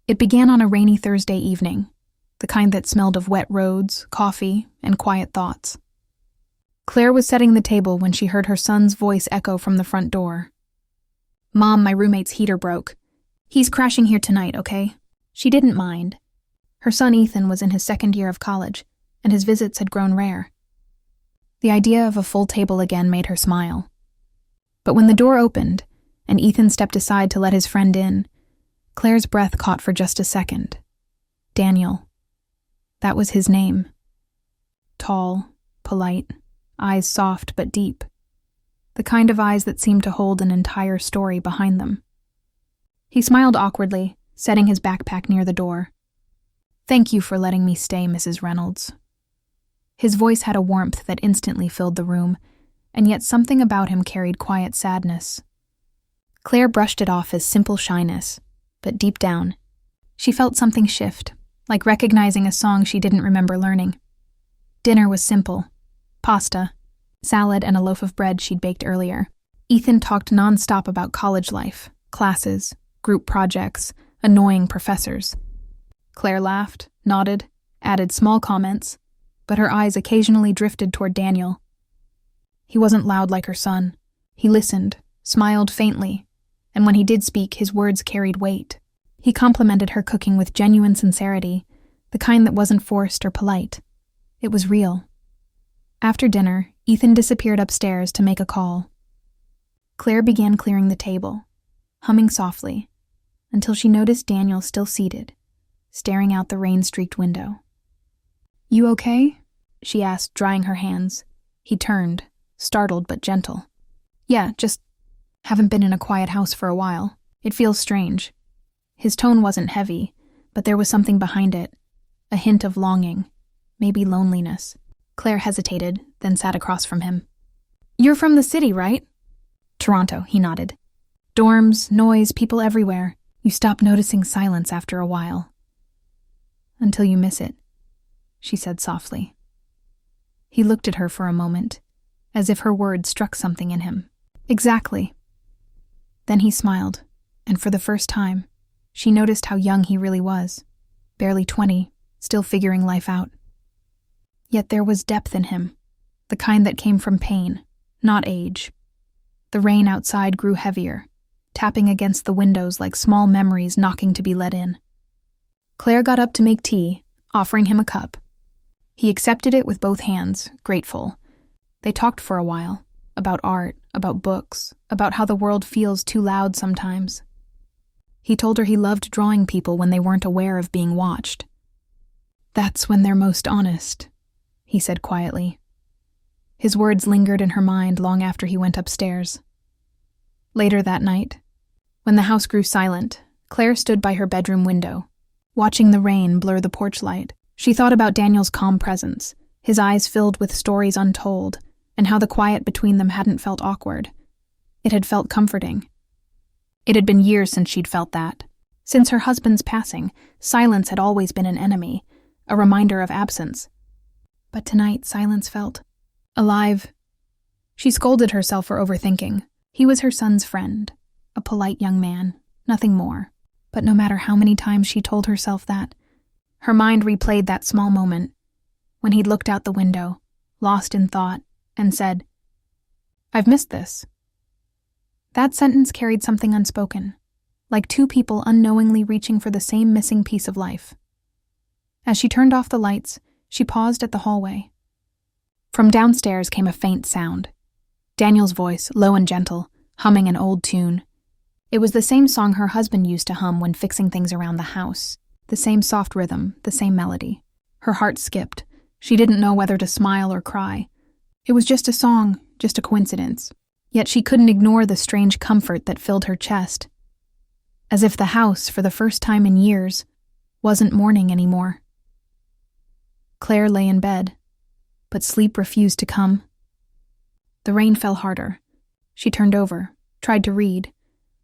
It began on a rainy Thursday evening, the kind that smelled of wet roads, coffee, and quiet thoughts. Claire was setting the table when she heard her son's voice echo from the front door. "Mom, my roommate's heater broke. He's crashing here tonight, okay?" She didn't mind. Her son Ethan was in his second year of college, and his visits had grown rare. The idea of a full table again made her smile. But when the door opened, and Ethan stepped aside to let his friend in, Claire's breath caught for just a second. Daniel. That was his name. Tall, polite, eyes soft but deep. The kind of eyes that seemed to hold an entire story behind them. He smiled awkwardly, setting his backpack near the door. "Thank you for letting me stay, Mrs. Reynolds." His voice had a warmth that instantly filled the room, and yet something about him carried quiet sadness. Claire brushed it off as simple shyness, but deep down, she felt something shift, like recognizing a song she didn't remember learning. Dinner was simple. Pasta, salad, and a loaf of bread she'd baked earlier. Ethan talked nonstop about college life, classes, group projects, annoying professors. Claire laughed, nodded, added small comments, but her eyes occasionally drifted toward Daniel. He wasn't loud like her son. He listened, smiled faintly, and when he did speak, his words carried weight. He complimented her cooking with genuine sincerity, the kind that wasn't forced or polite. It was real. After dinner, Ethan disappeared upstairs to make a call. Claire began clearing the table, humming softly, until she noticed Daniel still seated, staring out the rain-streaked window. "You okay?" she asked, drying her hands. He turned, startled but gentle. "Yeah, just haven't been in a quiet house for a while. It feels strange." His tone wasn't heavy, but there was something behind it, a hint of longing, maybe loneliness. Claire hesitated, then sat across from him. "You're from the city, right?" "Toronto," he nodded. "Dorms, noise, people everywhere. You stop noticing silence after a while." "Until you miss it," she said softly. He looked at her for a moment, as if her words struck something in him. "Exactly." Then he smiled, and for the first time, she noticed how young he really was. Barely 20, still figuring life out. Yet there was depth in him, the kind that came from pain, not age. The rain outside grew heavier, tapping against the windows like small memories knocking to be let in. Claire got up to make tea, offering him a cup. He accepted it with both hands, grateful. They talked for a while, about art, about books, about how the world feels too loud sometimes. He told her he loved drawing people when they weren't aware of being watched. "That's when they're most honest," he said quietly. His words lingered in her mind long after he went upstairs. Later that night, when the house grew silent, Claire stood by her bedroom window, watching the rain blur the porch light. She thought about Daniel's calm presence, his eyes filled with stories untold, and how the quiet between them hadn't felt awkward. It had felt comforting. It had been years since she'd felt that. Since her husband's passing, silence had always been an enemy, a reminder of absence. But tonight, silence felt alive. She scolded herself for overthinking. He was her son's friend, a polite young man, nothing more. But no matter how many times she told herself that, her mind replayed that small moment when he'd looked out the window, lost in thought, and said, "I've missed this." That sentence carried something unspoken, like two people unknowingly reaching for the same missing piece of life. As she turned off the lights, she paused at the hallway. From downstairs came a faint sound. Daniel's voice, low and gentle, humming an old tune. It was the same song her husband used to hum when fixing things around the house. The same soft rhythm, the same melody. Her heart skipped. She didn't know whether to smile or cry. It was just a song, just a coincidence. Yet she couldn't ignore the strange comfort that filled her chest. As if the house, for the first time in years, wasn't mourning anymore. Claire lay in bed, but sleep refused to come. The rain fell harder. She turned over, tried to read,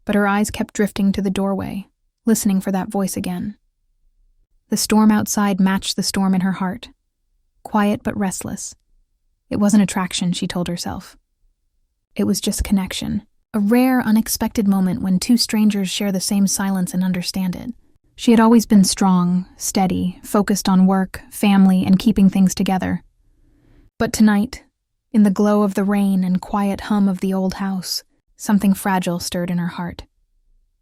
but her eyes kept drifting to the doorway, listening for that voice again. The storm outside matched the storm in her heart. Quiet but restless. It wasn't attraction, she told herself. It was just connection. A rare, unexpected moment when two strangers share the same silence and understand it. She had always been strong, steady, focused on work, family, and keeping things together. But tonight, in the glow of the rain and quiet hum of the old house, something fragile stirred in her heart.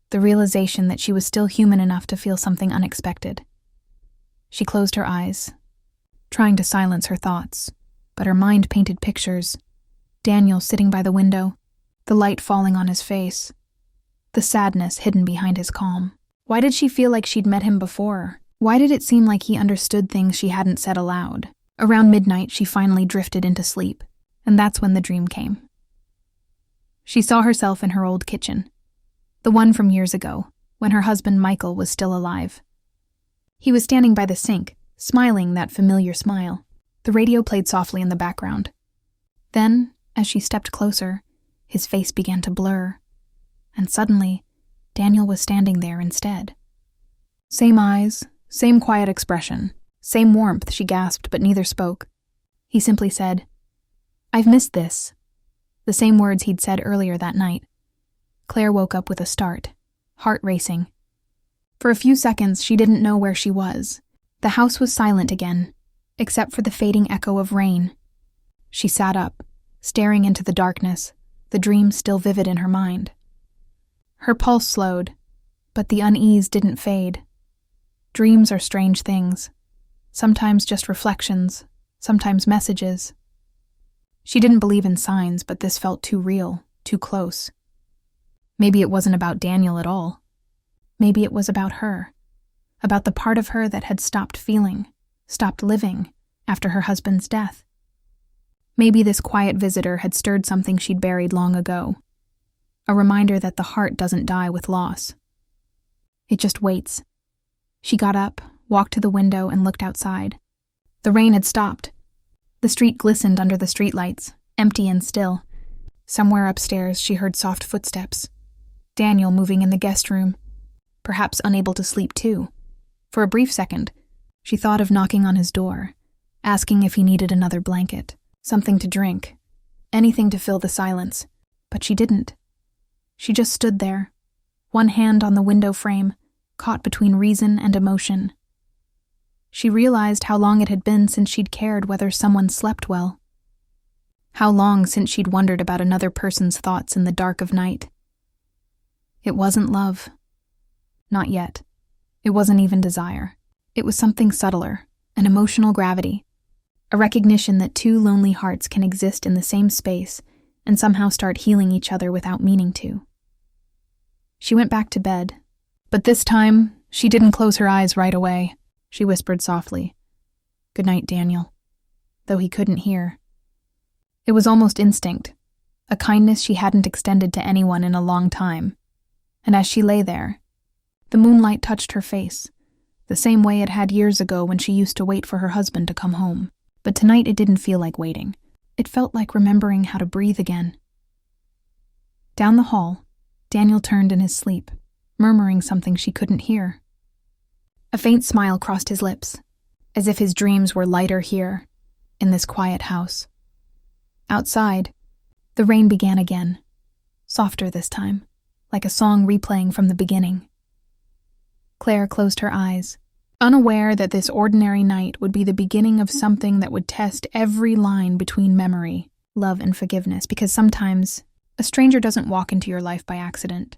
The realization that she was still human enough to feel something unexpected. She closed her eyes, trying to silence her thoughts, but her mind painted pictures. Daniel sitting by the window, the light falling on his face, the sadness hidden behind his calm. Why did she feel like she'd met him before? Why did it seem like he understood things she hadn't said aloud? Around midnight, she finally drifted into sleep, and that's when the dream came. She saw herself in her old kitchen, the one from years ago, when her husband Michael was still alive. He was standing by the sink, smiling that familiar smile. The radio played softly in the background. Then, as she stepped closer, his face began to blur, and suddenly, Daniel was standing there instead. Same eyes, same quiet expression, same warmth, she gasped, but neither spoke. He simply said, "I've missed this," the same words he'd said earlier that night. Claire woke up with a start, heart racing. For a few seconds, she didn't know where she was. The house was silent again, except for the fading echo of rain. She sat up, staring into the darkness, the dream still vivid in her mind. Her pulse slowed, but the unease didn't fade. Dreams are strange things, sometimes just reflections, sometimes messages. She didn't believe in signs, but this felt too real, too close. Maybe it wasn't about Daniel at all. Maybe it was about her, about the part of her that had stopped feeling, stopped living, after her husband's death. Maybe this quiet visitor had stirred something she'd buried long ago, a reminder that the heart doesn't die with loss. It just waits. She got up, walked to the window, and looked outside. The rain had stopped. The street glistened under the streetlights, empty and still. Somewhere upstairs, she heard soft footsteps. Daniel moving in the guest room, perhaps unable to sleep too. For a brief second, she thought of knocking on his door, asking if he needed another blanket, something to drink, anything to fill the silence, but she didn't. She just stood there, one hand on the window frame, caught between reason and emotion. She realized how long it had been since she'd cared whether someone slept well. How long since she'd wondered about another person's thoughts in the dark of night. It wasn't love. Not yet. It wasn't even desire. It was something subtler, an emotional gravity, a recognition that two lonely hearts can exist in the same space and somehow start healing each other without meaning to. She went back to bed, but this time, she didn't close her eyes right away. She whispered softly, "Good night, Daniel," though he couldn't hear. It was almost instinct, a kindness she hadn't extended to anyone in a long time. And as she lay there, the moonlight touched her face, the same way it had years ago when she used to wait for her husband to come home. But tonight it didn't feel like waiting. It felt like remembering how to breathe again. Down the hall, Daniel turned in his sleep, murmuring something she couldn't hear. A faint smile crossed his lips, as if his dreams were lighter here, in this quiet house. Outside, the rain began again, softer this time, like a song replaying from the beginning. Claire closed her eyes, unaware that this ordinary night would be the beginning of something that would test every line between memory, love, and forgiveness, because sometimes a stranger doesn't walk into your life by accident.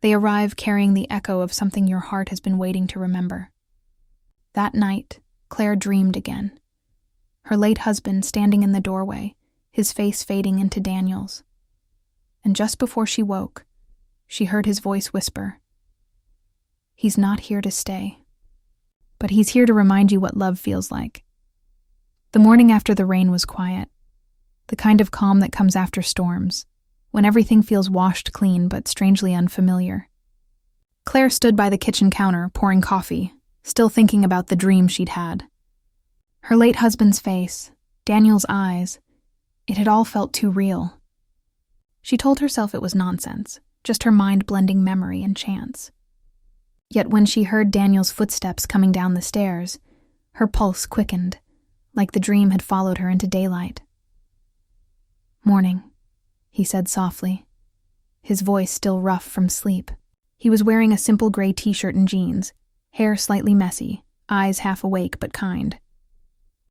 They arrive carrying the echo of something your heart has been waiting to remember. That night, Claire dreamed again. Her late husband standing in the doorway, his face fading into Daniel's. And just before she woke, she heard his voice whisper, "He's not here to stay, but he's here to remind you what love feels like." The morning after the rain was quiet, the kind of calm that comes after storms, when everything feels washed clean but strangely unfamiliar. Claire stood by the kitchen counter, pouring coffee, still thinking about the dream she'd had. Her late husband's face, Daniel's eyes, it had all felt too real. She told herself it was nonsense, just her mind blending memory and chance. Yet when she heard Daniel's footsteps coming down the stairs, her pulse quickened, like the dream had followed her into daylight. "Morning," he said softly, his voice still rough from sleep. He was wearing a simple gray t-shirt and jeans, hair slightly messy, eyes half awake but kind.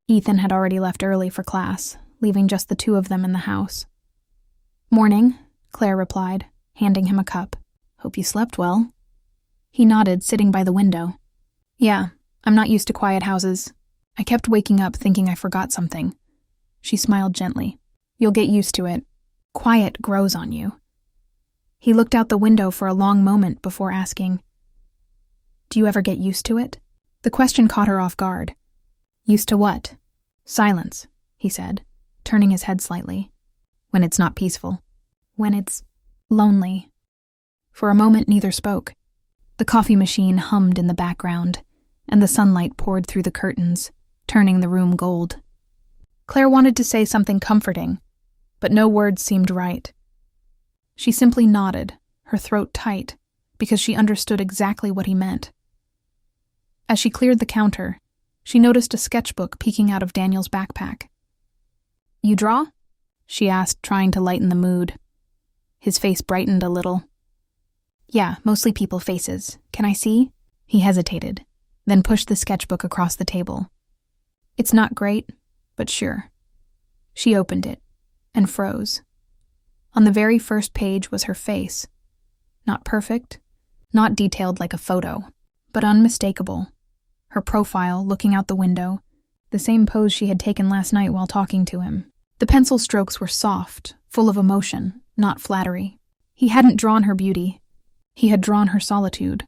Ethan had already left early for class, leaving just the two of them in the house. "Morning," Claire replied, handing him a cup. "Hope you slept well." He nodded, sitting by the window. "Yeah, I'm not used to quiet houses. I kept waking up thinking I forgot something." She smiled gently. "You'll get used to it. Quiet grows on you." He looked out the window for a long moment before asking, "Do you ever get used to it?" The question caught her off guard. "Used to what?" "Silence," he said, turning his head slightly. "When it's not peaceful. When it's lonely." For a moment neither spoke. The coffee machine hummed in the background, and the sunlight poured through the curtains, turning the room gold. Claire wanted to say something comforting, but no words seemed right. She simply nodded, her throat tight, because she understood exactly what he meant. As she cleared the counter, she noticed a sketchbook peeking out of Daniel's backpack. "You draw?" she asked, trying to lighten the mood. His face brightened a little. "Yeah, mostly people faces. Can I see?" He hesitated, then pushed the sketchbook across the table. "It's not great, but sure." She opened it and froze. On the very first page was her face. Not perfect, not detailed like a photo, but unmistakable. Her profile, looking out the window, the same pose she had taken last night while talking to him. The pencil strokes were soft, full of emotion, not flattery. He hadn't drawn her beauty. He had drawn her solitude.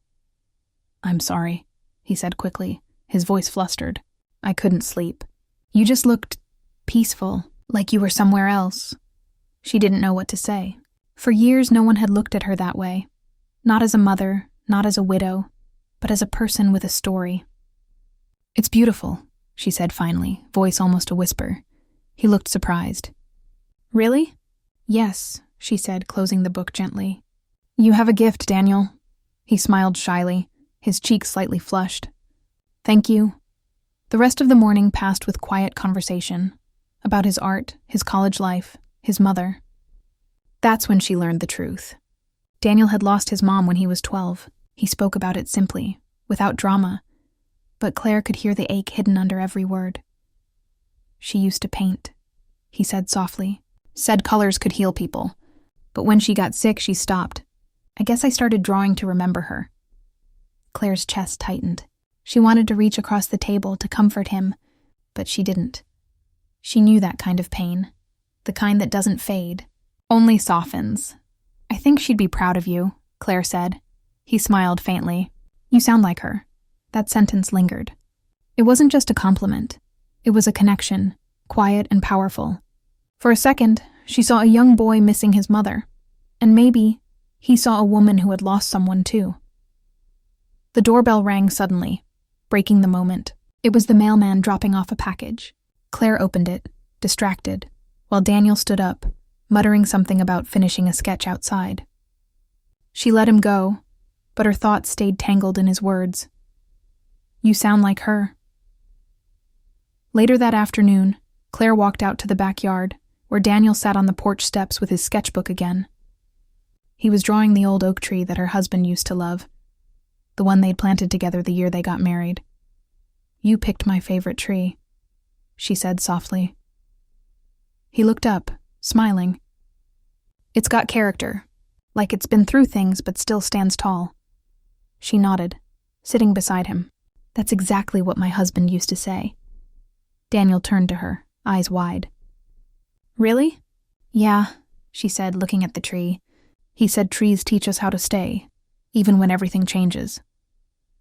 "I'm sorry," he said quickly, his voice flustered. "I couldn't sleep. You just looked peaceful, like you were somewhere else." She didn't know what to say. For years, no one had looked at her that way. Not as a mother, not as a widow, but as a person with a story. "It's beautiful," she said finally, voice almost a whisper. He looked surprised. "Really?" "Yes," she said, closing the book gently. "You have a gift, Daniel." He smiled shyly, his cheeks slightly flushed. "Thank you." The rest of the morning passed with quiet conversation about his art, his college life, his mother. That's when she learned the truth. Daniel had lost his mom when he was 12. He spoke about it simply, without drama, but Claire could hear the ache hidden under every word. "She used to paint," he said softly. "Said colors could heal people. But when she got sick, she stopped. I guess I started drawing to remember her." Claire's chest tightened. She wanted to reach across the table to comfort him, but she didn't. She knew that kind of pain, the kind that doesn't fade, only softens. "I think she'd be proud of you," Claire said. He smiled faintly. "You sound like her." That sentence lingered. It wasn't just a compliment. It was a connection, quiet and powerful. For a second, she saw a young boy missing his mother, and maybe he saw a woman who had lost someone too. The doorbell rang suddenly, breaking the moment. It was the mailman dropping off a package. Claire opened it, distracted, while Daniel stood up, muttering something about finishing a sketch outside. She let him go, but her thoughts stayed tangled in his words. "You sound like her." Later that afternoon, Claire walked out to the backyard, where Daniel sat on the porch steps with his sketchbook again. He was drawing the old oak tree that her husband used to love, the one they'd planted together the year they got married. "You picked my favorite tree," she said softly. He looked up, smiling. "It's got character, like it's been through things but still stands tall." She nodded, sitting beside him. "That's exactly what my husband used to say." Daniel turned to her, eyes wide. "Really?" "Yeah," she said, looking at the tree. "He said trees teach us how to stay, even when everything changes."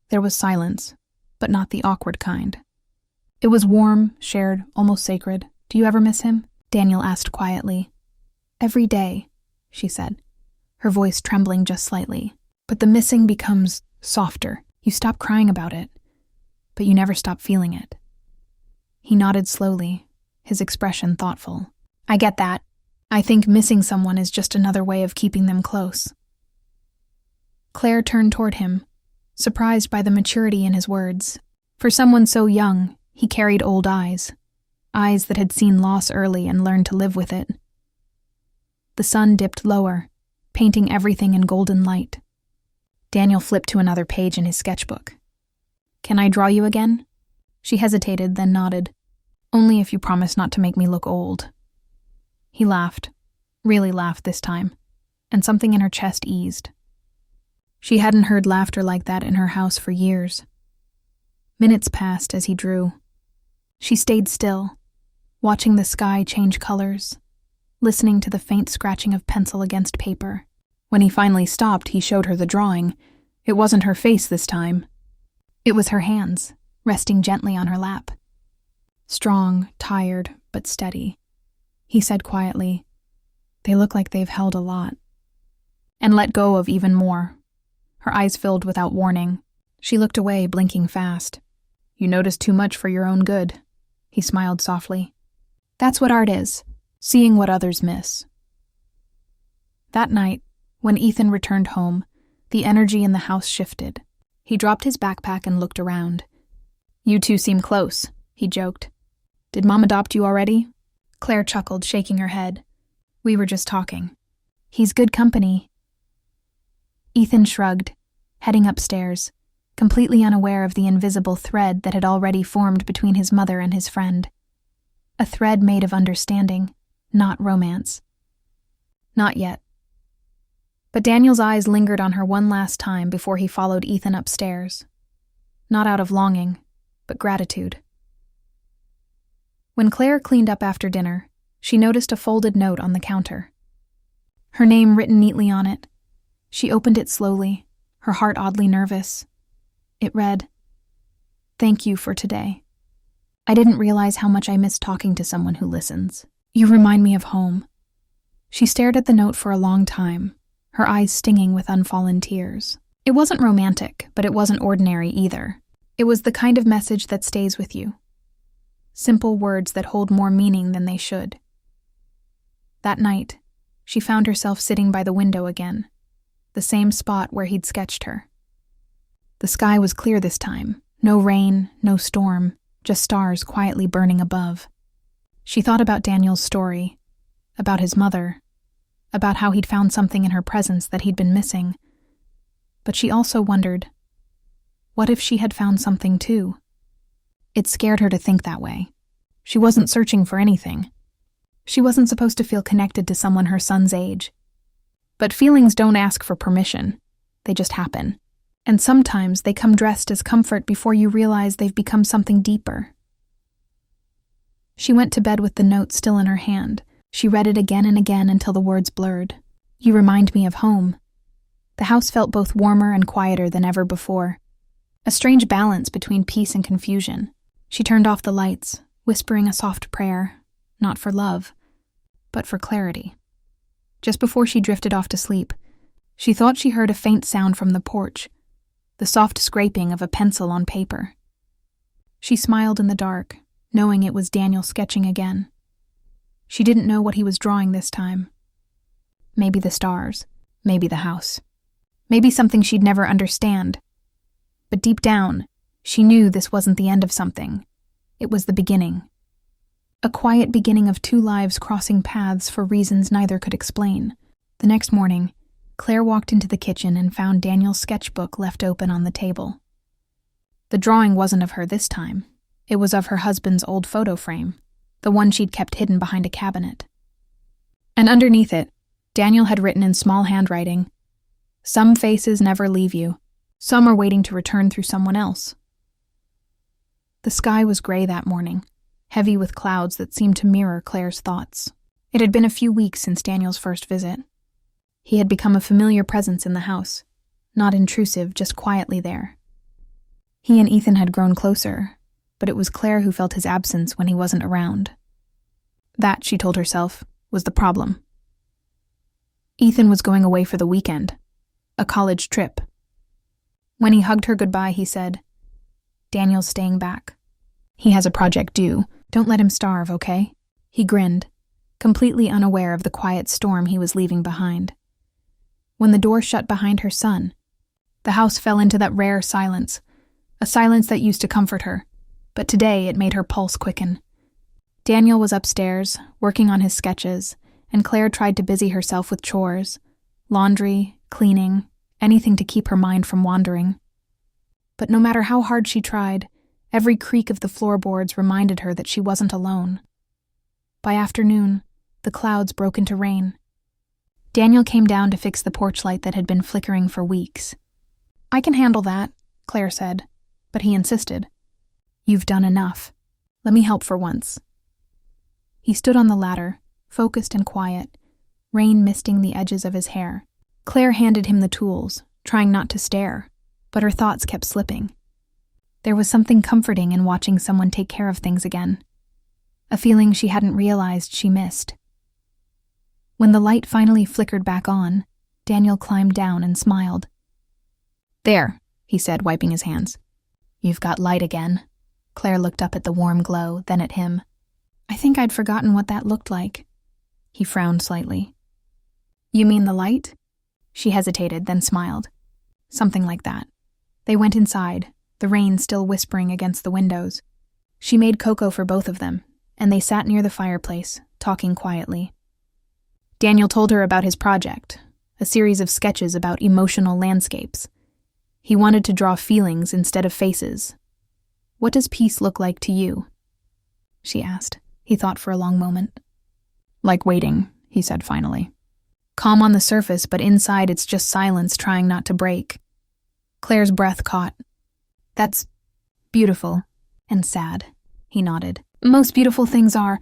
There was silence, but not the awkward kind. It was warm, shared, almost sacred. "Do you ever miss him?" Daniel asked quietly. "Every day," she said, her voice trembling just slightly. "But the missing becomes softer. You stop crying about it, but you never stop feeling it." He nodded slowly, his expression thoughtful. "I get that. I think missing someone is just another way of keeping them close." Claire turned toward him, surprised by the maturity in his words. For someone so young, he carried old eyes that had seen loss early and learned to live with it. The sun dipped lower, painting everything in golden light. Daniel flipped to another page in his sketchbook. Can I draw you again? She hesitated, then nodded. Only if you promise not to make me look old. He laughed, really laughed this time, and something in her chest eased. She hadn't heard laughter like that in her house for years. Minutes passed as he drew. She stayed still, watching the sky change colors, listening to the faint scratching of pencil against paper. When he finally stopped, he showed her the drawing. It wasn't her face this time. It was her hands, resting gently on her lap. Strong, tired, but steady. He said quietly, "They look like they've held a lot." And let go of even more. Her eyes filled without warning. She looked away, blinking fast. "You notice too much for your own good." He smiled softly. "That's what art is, seeing what others miss." That night, when Ethan returned home, the energy in the house shifted. He dropped his backpack and looked around. "You two seem close," he joked. "Did Mom adopt you already?" Claire chuckled, shaking her head. "We were just talking." "He's good company." Ethan shrugged, heading upstairs, completely unaware of the invisible thread that had already formed between his mother and his friend. A thread made of understanding, not romance. Not yet. But Daniel's eyes lingered on her one last time before he followed Ethan upstairs. Not out of longing, but gratitude. When Claire cleaned up after dinner, she noticed a folded note on the counter. Her name written neatly on it. She opened it slowly, her heart oddly nervous. It read, "Thank you for today. I didn't realize how much I miss talking to someone who listens. You remind me of home." She stared at the note for a long time, her eyes stinging with unfallen tears. It wasn't romantic, but it wasn't ordinary either. It was the kind of message that stays with you. Simple words that hold more meaning than they should. That night, she found herself sitting by the window again, the same spot where he'd sketched her. The sky was clear this time, no rain, no storm, just stars quietly burning above. She thought about Daniel's story, about his mother, about how he'd found something in her presence that he'd been missing. But she also wondered, what if she had found something too? It scared her to think that way. She wasn't searching for anything. She wasn't supposed to feel connected to someone her son's age. But feelings don't ask for permission. They just happen. And sometimes they come dressed as comfort before you realize they've become something deeper. She went to bed with the note still in her hand. She read it again and again until the words blurred. "You remind me of home." The house felt both warmer and quieter than ever before. A strange balance between peace and confusion. She turned off the lights, whispering a soft prayer, not for love, but for clarity. Just before she drifted off to sleep, she thought she heard a faint sound from the porch, the soft scraping of a pencil on paper. She smiled in the dark, knowing it was Daniel sketching again. She didn't know what he was drawing this time. Maybe the stars, maybe the house, maybe something she'd never understand. But deep down, she knew this wasn't the end of something. It was the beginning. A quiet beginning of two lives crossing paths for reasons neither could explain. The next morning, Claire walked into the kitchen and found Daniel's sketchbook left open on the table. The drawing wasn't of her this time. It was of her husband's old photo frame, the one she'd kept hidden behind a cabinet. And underneath it, Daniel had written in small handwriting, "Some faces never leave you. Some are waiting to return through someone else." The sky was gray that morning, heavy with clouds that seemed to mirror Claire's thoughts. It had been a few weeks since Daniel's first visit. He had become a familiar presence in the house, not intrusive, just quietly there. He and Ethan had grown closer, but it was Claire who felt his absence when he wasn't around. That, she told herself, was the problem. Ethan was going away for the weekend, a college trip. When he hugged her goodbye, he said, "Daniel's staying back. He has a project due. Don't let him starve, okay?" He grinned, completely unaware of the quiet storm he was leaving behind. When the door shut behind her son, the house fell into that rare silence, a silence that used to comfort her, but today it made her pulse quicken. Daniel was upstairs, working on his sketches, and Claire tried to busy herself with chores, laundry, cleaning, anything to keep her mind from wandering. But no matter how hard she tried, every creak of the floorboards reminded her that she wasn't alone. By afternoon, the clouds broke into rain. Daniel came down to fix the porch light that had been flickering for weeks. "I can handle that," Claire said, but he insisted. "You've done enough. Let me help for once." He stood on the ladder, focused and quiet, rain misting the edges of his hair. Claire handed him the tools, trying not to stare, but her thoughts kept slipping. There was something comforting in watching someone take care of things again, a feeling she hadn't realized she missed. When the light finally flickered back on, Daniel climbed down and smiled. "There," he said, wiping his hands. "You've got light again." Claire looked up at the warm glow, then at him. "I think I'd forgotten what that looked like." He frowned slightly. "You mean the light?" She hesitated, then smiled. "Something like that." They went inside, the rain still whispering against the windows. She made cocoa for both of them, and they sat near the fireplace, talking quietly. Daniel told her about his project, a series of sketches about emotional landscapes. He wanted to draw feelings instead of faces. "What does peace look like to you?" she asked. He thought for a long moment. "Like waiting," he said finally. "Calm on the surface, but inside it's just silence trying not to break." Claire's breath caught. "That's beautiful and sad," he nodded. "Most beautiful things are."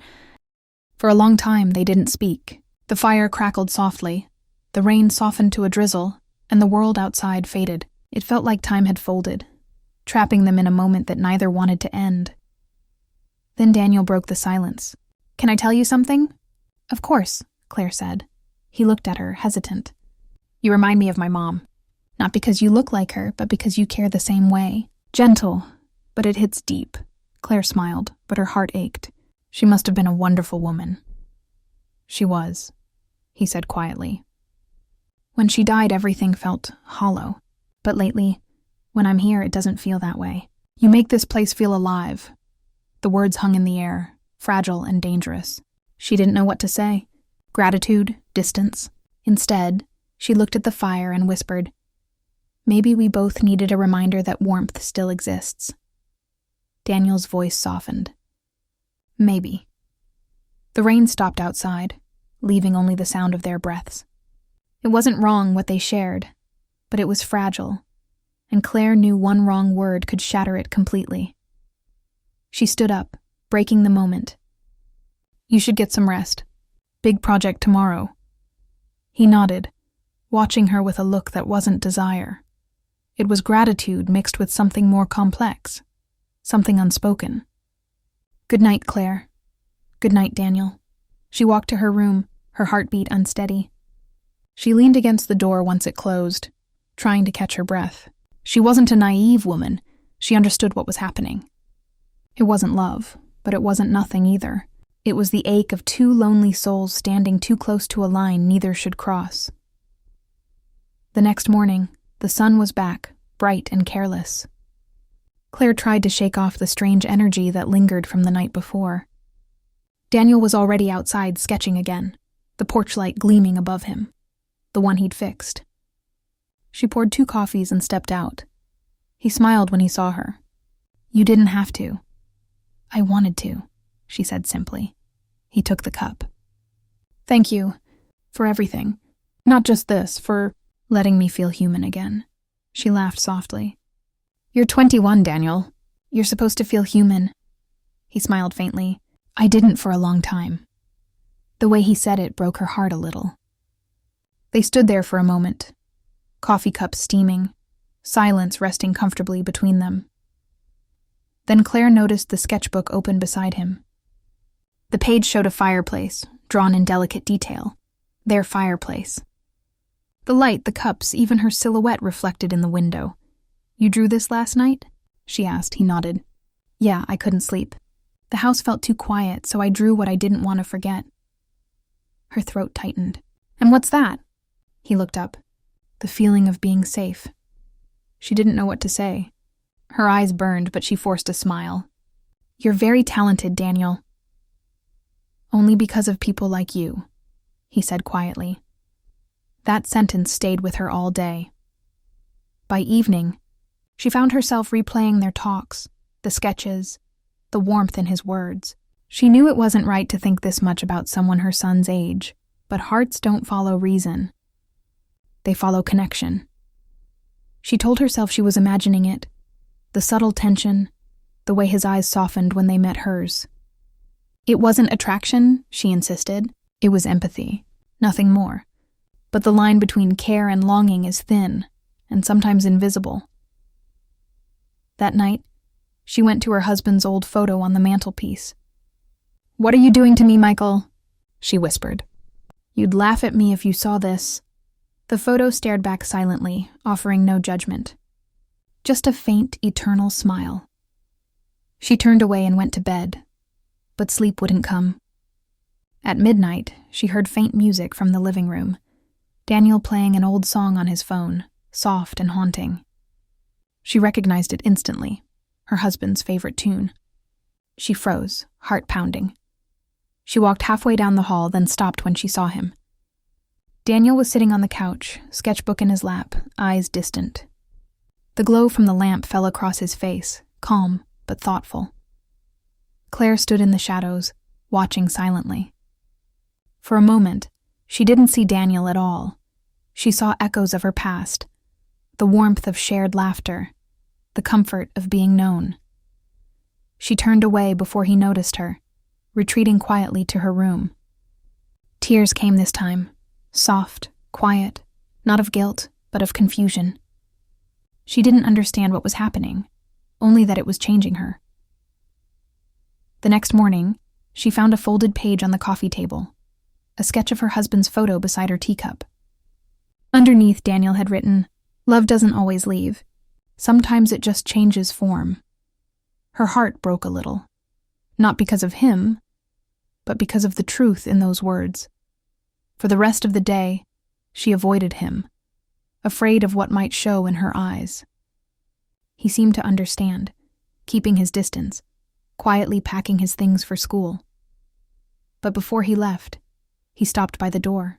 For a long time they didn't speak. The fire crackled softly, the rain softened to a drizzle, and the world outside faded. It felt like time had folded, trapping them in a moment that neither wanted to end. Then Daniel broke the silence. "Can I tell you something?" "Of course," Claire said. He looked at her, hesitant. "You remind me of my mom. Not because you look like her, but because you care the same way. Gentle, but it hits deep." Claire smiled, but her heart ached. "She must have been a wonderful woman." "She was," he said quietly. "When she died, everything felt hollow. But lately, when I'm here, it doesn't feel that way. You make this place feel alive." The words hung in the air, fragile and dangerous. She didn't know what to say. Gratitude, distance. Instead, she looked at the fire and whispered, "Maybe we both needed a reminder that warmth still exists." Daniel's voice softened. "Maybe." The rain stopped outside, leaving only the sound of their breaths. It wasn't wrong what they shared, but it was fragile, and Claire knew one wrong word could shatter it completely. She stood up, breaking the moment. "You should get some rest. Big project tomorrow." He nodded, watching her with a look that wasn't desire. It was gratitude mixed with something more complex, something unspoken. "Good night, Claire." "Good night, Daniel." She walked to her room, her heartbeat unsteady. She leaned against the door once it closed, trying to catch her breath. She wasn't a naive woman. She understood what was happening. It wasn't love, but it wasn't nothing either. It was the ache of two lonely souls standing too close to a line neither should cross. The next morning, the sun was back, bright and careless. Claire tried to shake off the strange energy that lingered from the night before. Daniel was already outside sketching again, the porch light gleaming above him, the one he'd fixed. She poured 2 coffees and stepped out. He smiled when he saw her. "You didn't have to." "I wanted to," she said simply. He took the cup. "Thank you for everything. Not just this, for letting me feel human again." She laughed softly. "You're 21, Daniel. You're supposed to feel human." He smiled faintly. "I didn't for a long time." The way he said it broke her heart a little. They stood there for a moment, coffee cups steaming, silence resting comfortably between them. Then Claire noticed the sketchbook open beside him. The page showed a fireplace, drawn in delicate detail. Their fireplace. The light, the cups, even her silhouette reflected in the window. "You drew this last night?" she asked. He nodded. "Yeah, I couldn't sleep. The house felt too quiet, so I drew what I didn't want to forget." Her throat tightened. "And what's that?" He looked up. The feeling of being safe. She didn't know what to say. Her eyes burned, but she forced a smile. "You're very talented, Daniel." "Only because of people like you," he said quietly. That sentence stayed with her all day. By evening, She found herself replaying their talks, the sketches, the warmth in his words. She knew it wasn't right to think this much about someone her son's age, but hearts don't follow reason. They follow connection. She told herself she was imagining it, the subtle tension, the way his eyes softened when they met hers. It wasn't attraction, she insisted. It was empathy, nothing more. But the line between care and longing is thin, and sometimes invisible. That night, she went to her husband's old photo on the mantelpiece. "What are you doing to me, Michael?" she whispered. "You'd laugh at me if you saw this." The photo stared back silently, offering no judgment. Just a faint, eternal smile. She turned away and went to bed, but sleep wouldn't come. At midnight, she heard faint music from the living room, Daniel playing an old song on his phone, soft and haunting. She recognized it instantly, her husband's favorite tune. She froze, heart pounding. She walked halfway down the hall, then stopped when she saw him. Daniel was sitting on the couch, sketchbook in his lap, eyes distant. The glow from the lamp fell across his face, calm but thoughtful. Claire stood in the shadows, watching silently. For a moment, she didn't see Daniel at all. She saw echoes of her past, the warmth of shared laughter, the comfort of being known. She turned away before he noticed her, retreating quietly to her room. Tears came this time, soft, quiet, not of guilt, but of confusion. She didn't understand what was happening, only that it was changing her. The next morning, she found a folded page on the coffee table, a sketch of her husband's photo beside her teacup. Underneath, Daniel had written, "Love doesn't always leave. Sometimes it just changes form." Her heart broke a little, not because of him, but because of the truth in those words. For the rest of the day, she avoided him, afraid of what might show in her eyes. He seemed to understand, keeping his distance, quietly packing his things for school. But before he left, he stopped by the door.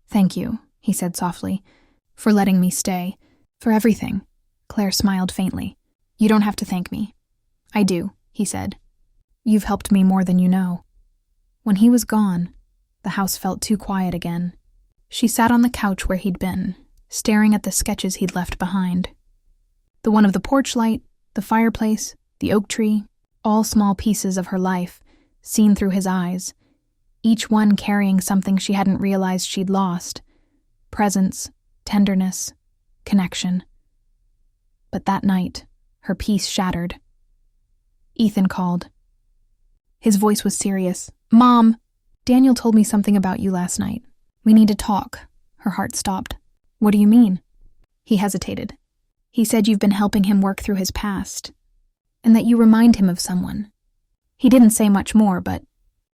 "Thank you," he said softly, "for letting me stay, for everything." Claire smiled faintly. "You don't have to thank me." "I do," he said. "You've helped me more than you know." When he was gone, the house felt too quiet again. She sat on the couch where he'd been, staring at the sketches he'd left behind. The one of the porch light, the fireplace, the oak tree, all small pieces of her life, seen through his eyes, each one carrying something she hadn't realized she'd lost: presence, tenderness, connection. But that night, her peace shattered. Ethan called. His voice was serious. "Mom, Daniel told me something about you last night. We need to talk." Her heart stopped. "What do you mean?" He hesitated. "He said you've been helping him work through his past, and that you remind him of someone." He didn't say much more, but,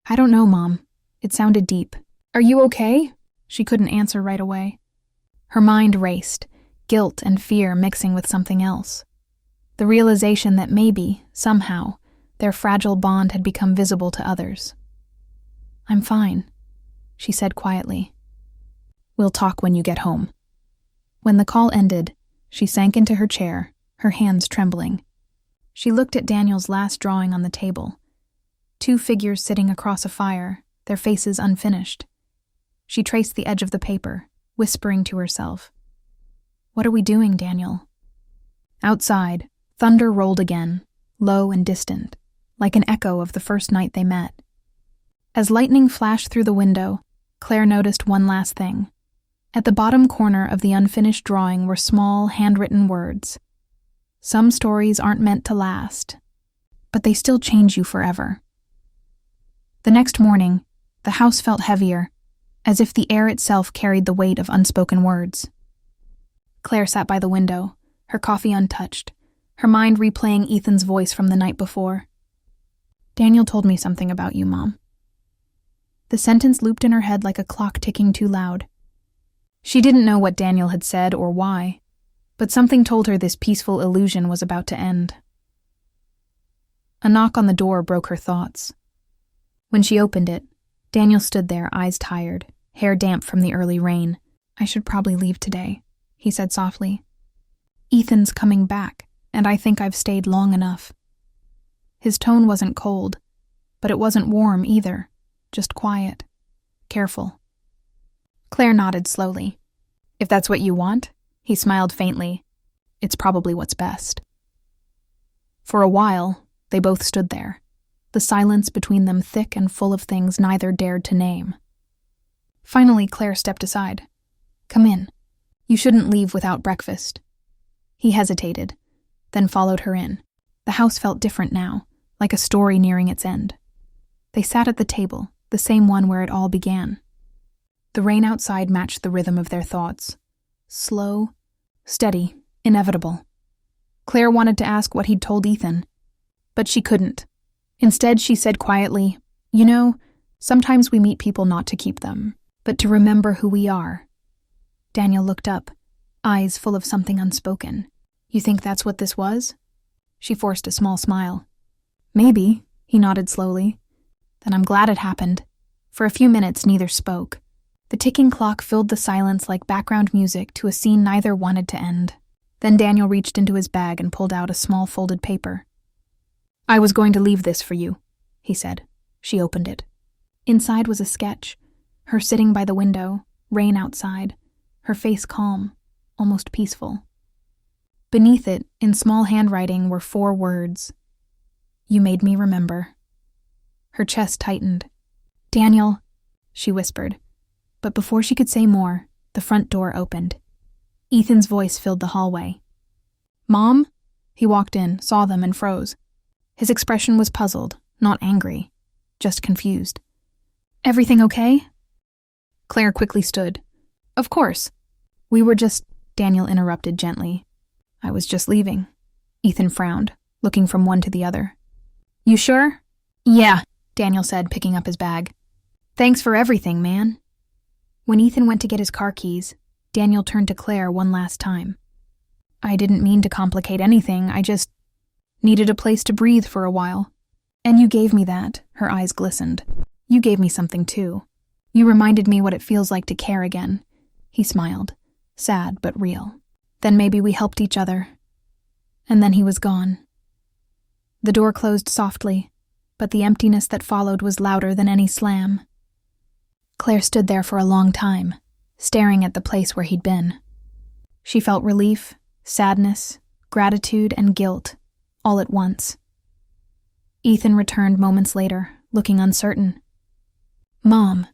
"I don't know, Mom." It sounded deep. "Are you okay?" She couldn't answer right away. Her mind raced, guilt and fear mixing with something else. The realization that maybe, somehow, their fragile bond had become visible to others. "I'm fine," she said quietly. "We'll talk when you get home." When the call ended, she sank into her chair, her hands trembling. She looked at Daniel's last drawing on the table. 2 figures sitting across a fire, their faces unfinished. She traced the edge of the paper, whispering to herself, "What are we doing, Daniel?" Outside, thunder rolled again, low and distant, like an echo of the first night they met. As lightning flashed through the window, Claire noticed one last thing. At the bottom corner of the unfinished drawing were small, handwritten words. "Some stories aren't meant to last, but they still change you forever." The next morning, the house felt heavier, as if the air itself carried the weight of unspoken words. Claire sat by the window, her coffee untouched, her mind replaying Ethan's voice from the night before. "Daniel told me something about you, Mom." The sentence looped in her head like a clock ticking too loud. She didn't know what Daniel had said or why, but something told her this peaceful illusion was about to end. A knock on the door broke her thoughts. When she opened it, Daniel stood there, eyes tired, hair damp from the early rain. "I should probably leave today," he said softly. Ethan's coming back, and I think I've stayed long enough. His tone wasn't cold, but it wasn't warm either, just quiet, careful. Claire nodded slowly. If that's what you want, he smiled faintly. It's probably what's best. For a while, they both stood there, the silence between them thick and full of things neither dared to name. Finally, Claire stepped aside. Come in. You shouldn't leave without breakfast. He hesitated, then followed her in. The house felt different now, like a story nearing its end. They sat at the table, the same one where it all began. The rain outside matched the rhythm of their thoughts. Slow, steady, inevitable. Claire wanted to ask what he'd told Ethan, but she couldn't. Instead, she said quietly, You know, sometimes we meet people not to keep them, but to remember who we are. Daniel looked up, eyes full of something unspoken. You think that's what this was? She forced a small smile. Maybe, he nodded slowly. Then I'm glad it happened. For a few minutes, neither spoke. The ticking clock filled the silence like background music to a scene neither wanted to end. Then Daniel reached into his bag and pulled out a small folded paper. I was going to leave this for you, he said. She opened it. Inside was a sketch, her sitting by the window, rain outside, her face calm, almost peaceful. Beneath it, in small handwriting, were 4 words. You made me remember. Her chest tightened. Daniel, she whispered. But before she could say more, the front door opened. Ethan's voice filled the hallway. Mom? He walked in, saw them, and froze. His expression was puzzled, not angry, just confused. Everything okay? Claire quickly stood. Of course. We were just... Daniel interrupted gently. I was just leaving. Ethan frowned, looking from one to the other. You sure? Yeah, Daniel said, picking up his bag. Thanks for everything, man. When Ethan went to get his car keys, Daniel turned to Claire one last time. I didn't mean to complicate anything, I just needed a place to breathe for a while. And you gave me that, her eyes glistened. You gave me something too. You reminded me what it feels like to care again. He smiled, sad but real. Then maybe we helped each other. And then he was gone. The door closed softly, but the emptiness that followed was louder than any slam. Claire stood there for a long time, staring at the place where he'd been. She felt relief, sadness, gratitude, and guilt, all at once. Ethan returned moments later, looking uncertain. Mom,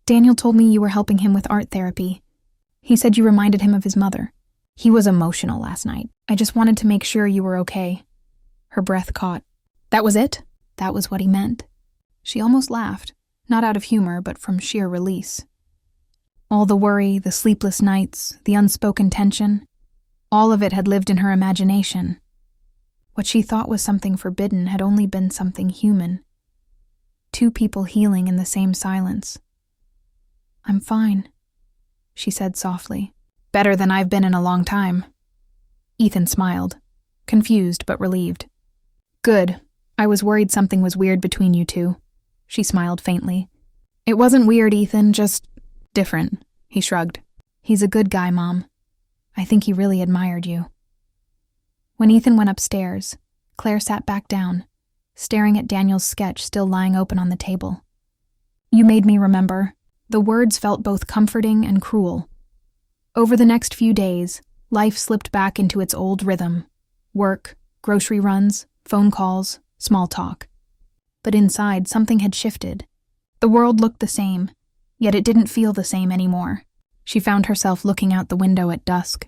Daniel told me you were helping him with art therapy. He said you reminded him of his mother. He was emotional last night. I just wanted to make sure you were okay. Her breath caught. That was it? That was what he meant. She almost laughed, not out of humor, but from sheer release. All the worry, the sleepless nights, the unspoken tension, all of it had lived in her imagination. What she thought was something forbidden had only been something human. 2 people healing in the same silence. I'm fine, she said softly. Better than I've been in a long time. Ethan smiled, confused but relieved. Good. I was worried something was weird between you two. She smiled faintly. It wasn't weird, Ethan, just different, he shrugged. He's a good guy, Mom. I think he really admired you. When Ethan went upstairs, Claire sat back down, staring at Daniel's sketch still lying open on the table. You made me remember. The words felt both comforting and cruel. Over the next few days, life slipped back into its old rhythm. Work, grocery runs, phone calls, small talk. But inside, something had shifted. The world looked the same, yet it didn't feel the same anymore. She found herself looking out the window at dusk,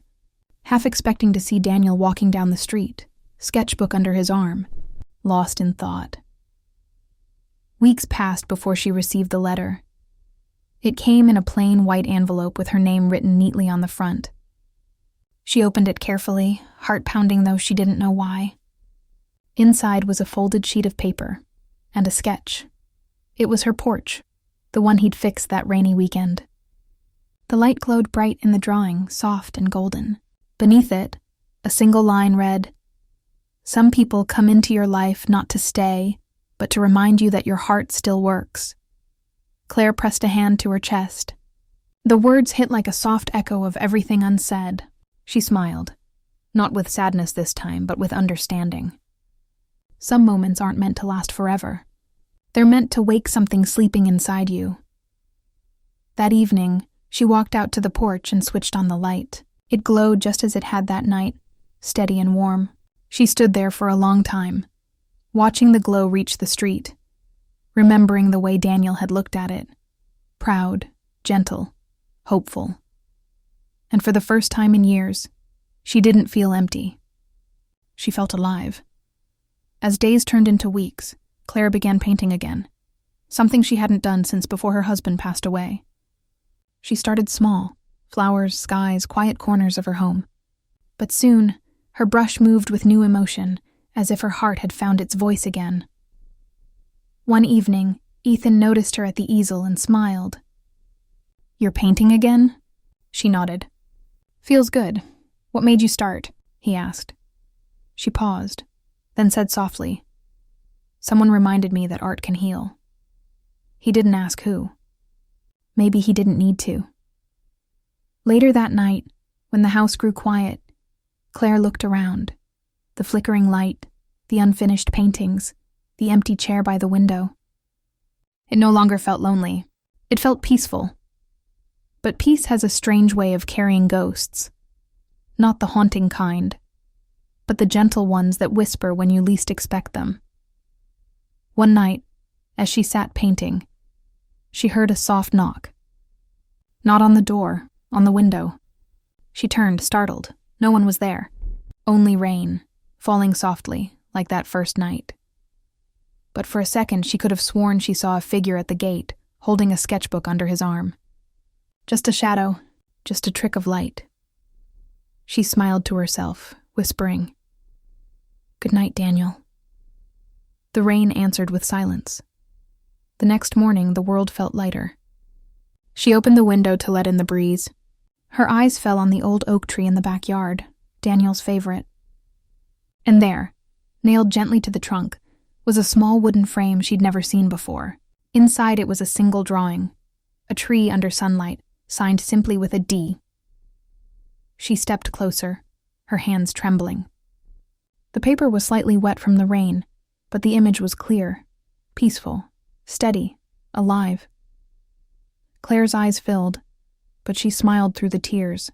half expecting to see Daniel walking down the street, sketchbook under his arm, lost in thought. Weeks passed before she received the letter. It came in a plain white envelope with her name written neatly on the front. She opened it carefully, heart pounding though she didn't know why. Inside was a folded sheet of paper and a sketch. It was her porch, the one he'd fixed that rainy weekend. The light glowed bright in the drawing, soft and golden. Beneath it, a single line read, Some people come into your life not to stay, but to remind you that your heart still works. Claire pressed a hand to her chest. The words hit like a soft echo of everything unsaid. She smiled. Not with sadness this time, but with understanding. Some moments aren't meant to last forever. They're meant to wake something sleeping inside you. That evening, she walked out to the porch and switched on the light. It glowed just as it had that night, steady and warm. She stood there for a long time, watching the glow reach the street, remembering the way Daniel had looked at it. Proud, gentle, hopeful. And for the first time in years, she didn't feel empty. She felt alive. As days turned into weeks, Claire began painting again, something she hadn't done since before her husband passed away. She started small, flowers, skies, quiet corners of her home. But soon, her brush moved with new emotion, as if her heart had found its voice again. One evening, Ethan noticed her at the easel and smiled. "You're painting again?" She nodded. "Feels good. What made you start?" he asked. She paused, then said softly, "Someone reminded me that art can heal." He didn't ask who. Maybe he didn't need to. Later that night, when the house grew quiet, Claire looked around. The flickering light, the unfinished paintings, the empty chair by the window. It no longer felt lonely. It felt peaceful. But peace has a strange way of carrying ghosts. Not the haunting kind, but the gentle ones that whisper when you least expect them. One night, as she sat painting, she heard a soft knock. Not on the door, on the window. She turned, startled. No one was there. Only rain, falling softly, like that first night. But for a second she could have sworn she saw a figure at the gate, holding a sketchbook under his arm. Just a shadow, just a trick of light. She smiled to herself, whispering, "Good night, Daniel." The rain answered with silence. The next morning, the world felt lighter. She opened the window to let in the breeze. Her eyes fell on the old oak tree in the backyard, Daniel's favorite. And there, nailed gently to the trunk, was a small wooden frame she'd never seen before. Inside it was a single drawing, a tree under sunlight, signed simply with a D. She stepped closer, her hands trembling. The paper was slightly wet from the rain, but the image was clear, peaceful, steady, alive. Claire's eyes filled, but she smiled through the tears.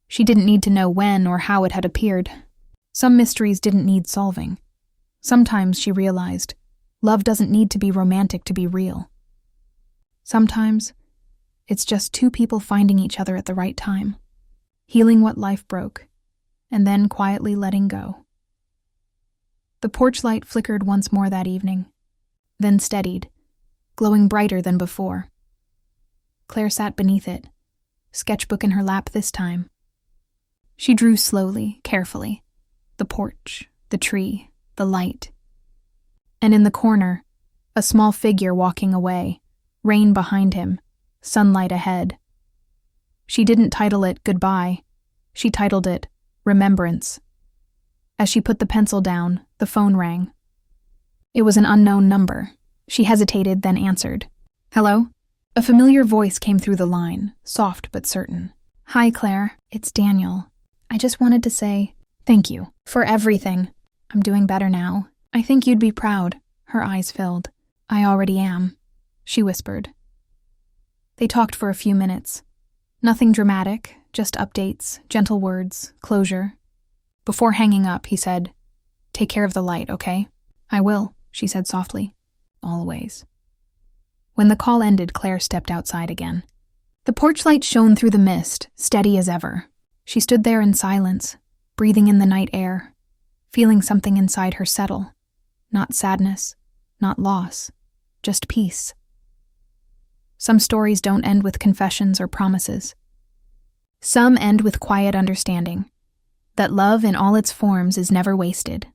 She didn't need to know when or how it had appeared. Some mysteries didn't need solving. Sometimes, she realized, love doesn't need to be romantic to be real. Sometimes, it's just two people finding each other at the right time, healing what life broke, and then quietly letting go. The porch light flickered once more that evening, then steadied, glowing brighter than before. Claire sat beneath it, sketchbook in her lap this time. She drew slowly, carefully. The porch, the tree, the light. And in the corner, a small figure walking away, rain behind him, sunlight ahead. She didn't title it Goodbye. She titled it Remembrance. As she put the pencil down, the phone rang. It was an unknown number. She hesitated, then answered. "Hello?" A familiar voice came through the line, soft but certain. "Hi, Claire. It's Daniel. I just wanted to say thank you for everything. I'm doing better now. I think you'd be proud." Her eyes filled. "I already am," she whispered. They talked for a few minutes. Nothing dramatic, just updates, gentle words, closure. Before hanging up, he said, "Take care of the light, okay?" "I will," she said softly. "Always." When the call ended, Claire stepped outside again. The porch light shone through the mist, steady as ever. She stood there in silence, breathing in the night air, feeling something inside her settle. Not sadness, not loss, just peace. Some stories don't end with confessions or promises. Some end with quiet understanding that love in all its forms is never wasted.